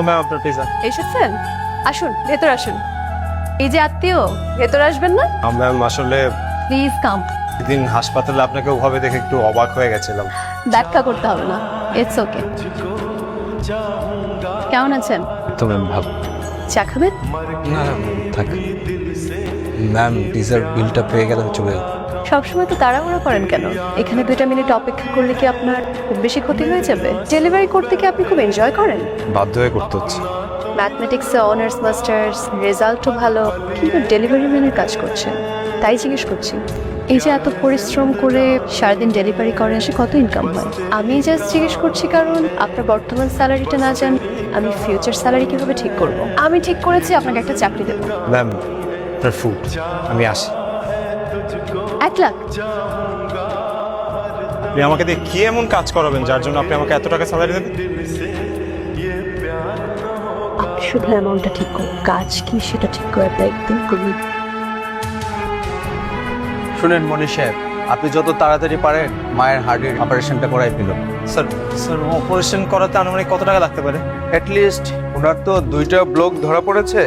Hello ma'am, আপনার pizza. এসেছেন? আসুন, ভেতর আসুন। এই যে আত্মীয়, ভেতর আসবেন না? ম্যাম আসলে প্লিজ কাম। সেদিন হাসপাতালে আপনাকে ওভাবে দেখে একটু অবাক হয়ে গেছিলাম। ব্যাখ্যা করতে হবে না, ইটস ওকে। কেমন আছেন? তো ম্যাম ভাব চা খাবেন? না থাক ম্যাম, পিজার বিলটা পেয়ে গেলে আমি চলে যাবো। সবসময় তো তাড়াহুড়ো করেন কেন? এখানে 2টা মিনিট অপেক্ষা করলে কি আপনার খুব বেশি ক্ষতি হয়ে যাবে? ডেলিভারি করতে কি আপনি খুব এনজয় করেন? বাধ্য হয়ে করতে হচ্ছে। ম্যাথমেটিক্সে অনার্স মাস্টার্স, রেজাল্টও ভালো, কিন্তু ডেলিভারি ম্যানের কাজ করছেন, তাই জিজ্ঞেস করছি। এই যে এত পরিশ্রম করে সারাদিন ডেলিভারি করেন, সে কত ইনকাম হয়? আমি জাস্ট জিজ্ঞেস করছি কারণ আপনার বর্তমান স্যালারিটা না জানি আমি ফিউচার স্যালারি কিভাবে ঠিক করব। আমি ঠিক করেছি আপনাকে একটা চাকরি দেবো। ম্যাম আপনার ফুড, আমি আসি। 1 লাখ? আপনি আমাকে দিয়ে কি এমন কাজ করাবেন যার জন্য আপনি আমাকে এত টাকা স্যালারি দেবেন? আপনি শুধু অ্যামাউন্টটা ঠিক করুন, কাজ কি সেটা ঠিক করে একদম করুন। শুনেন মনির সাহেব, আপনি যত তাড়াতাড়ি পারেন মায়ের হার্টের অপারেশনটা করাই ফেলুন। স্যার স্যার অপারেশন করাতে আনুমানিক কত টাকা লাগতে পারে? অ্যাটলিস্ট ওনার তো 2টা ব্লক ধরা পড়েছে,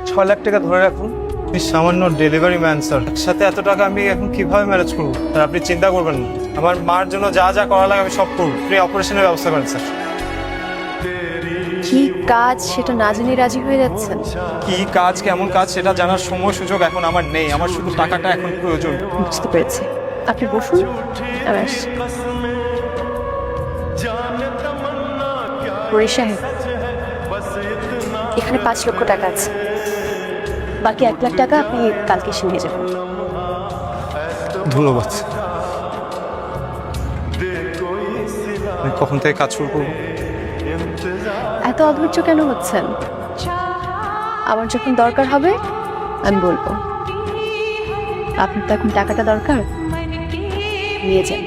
6 লাখ টাকা ধরে রাখুন। আপনি সামান্য ডেলিভারি ম্যান স্যার, একসাথে এত টাকা আমি এখন কিভাবে ম্যানেজ করবো? স্যার আপনি চিন্তা করবেন না, আমার মার জন্য যা যা করা লাগে আমি সব করবো। আপনি অপারেশনের ব্যবস্থা করেন স্যার। কি কাজ সেটা না জেনে রাজি হয়ে যাচ্ছেন? কি কাজ, কেমন কাজ সেটা জানার সময় সুযোগ এখন আমার নেই, আমার শুধু টাকাটা এখন প্রয়োজন। বুঝতে পেরেছি, আপনি বসুন, আমি আসছি। মনির সাহেব, এখানে 5 লক্ষ টাকা আছে, বাকি 1 লাখ টাকা আপনি কালকে এসে নিয়ে যাবেন। ধন্যবাদ। আমি কখন থেকে কাজ শুরু করবো? এত অধৈর্য কেন হচ্ছেন? আমার যখন দরকার হবে আমি বলবো। আপনার তো এখন টাকাটা দরকার, নিয়ে যান।